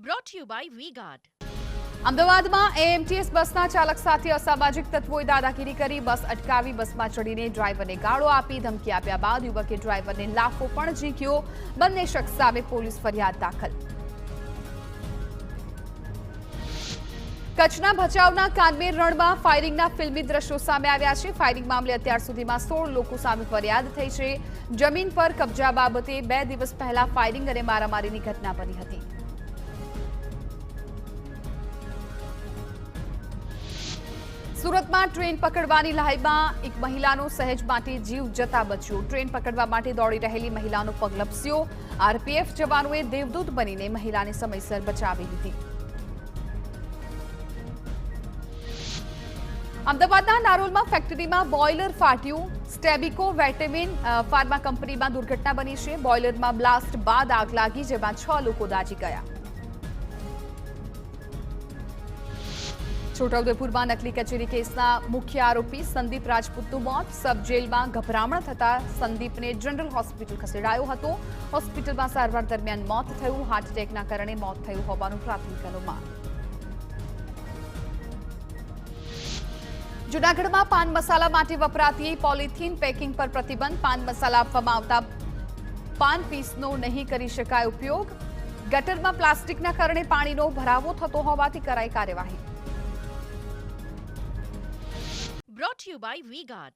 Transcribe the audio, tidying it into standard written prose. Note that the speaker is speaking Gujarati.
brought to you by V-Guard. અમદાવાદમાં એએમટીએસ બસના ચાલક સાથે અસામાજિક તત્વોએ દાદાગીરી કરી બસ અટકાવી બસમાં ચડીને ડ્રાઈવરને ગાળો આપી ધમકી આપ્યા બાદ યુવકે ડ્રાઈવરને લાફો પણ ઝીંક્યો. બંને શખ્સ સામે પોલીસ ફરિયાદ દાખલ. કચ્છના ભચાઉના કાનમેર રણમાં ફાયરિંગના ફિલ્મી દ્રશ્યો સામે આવ્યા છે. ફાયરિંગ મામલે અત્યાર સુધીમાં 16 લોકો સામે ફરિયાદ થઈ છે. જમીન પર કબજા બાબતે 2 દિવસ પહેલા ફાયરિંગ અને મારામારીની ઘટના બની હતી. સુરતમાં ટ્રેન પકડવાની લાહીમાં એક મહિલાનો સહેજ માટે જીવ જતા બચ્યો. ટ્રેન પકડવા માટે દોડી રહેલી મહિલાનો પગ લપસ્યો. આરપીએફ જવાનોએ દેવદૂત બનીને મહિલાને સમયસર બચાવી લીધી. અમદાવાદના નારોલમાં ફેક્ટરીમાં બોઇલર ફાટ્યું. સ્ટેબિકો વેટેમિન ફાર્મા કંપનીમાં દુર્ઘટના બની છે. બોઇલરમાં બ્લાસ્ટ બાદ આગ લાગી જેમાં 6 લોકો દાઝી ગયા. છોટાઉદેપુરમાં નકલી કચેરી કેસના મુખ્ય આરોપી સંદીપ રાજપૂતનું મોત. સબ જેલમાં ગભરામણ થતા સંદીપને જનરલ હોસ્પિટલ ખસેડાયો હતો. હોસ્પિટલમાં સારવાર દરમિયાન મોત થયું. હાર્ટ એટેકના કારણે મોત થયું હોવાનું પ્રાથમિક અનુમાન. જૂનાગઢમાં પાન મસાલા માટે વપરાતી પોલિથીન પેકિંગ પર પ્રતિબંધ. પાન મસાલા આપવામાં આવતા પાન પીસનો નહીં કરી શકાય ઉપયોગ. ગટરમાં પ્લાસ્ટિકના કારણે પાણીનો ભરાવો થતો હોવાથી કરાઈ કાર્યવાહી. Brought to you by V-Guard.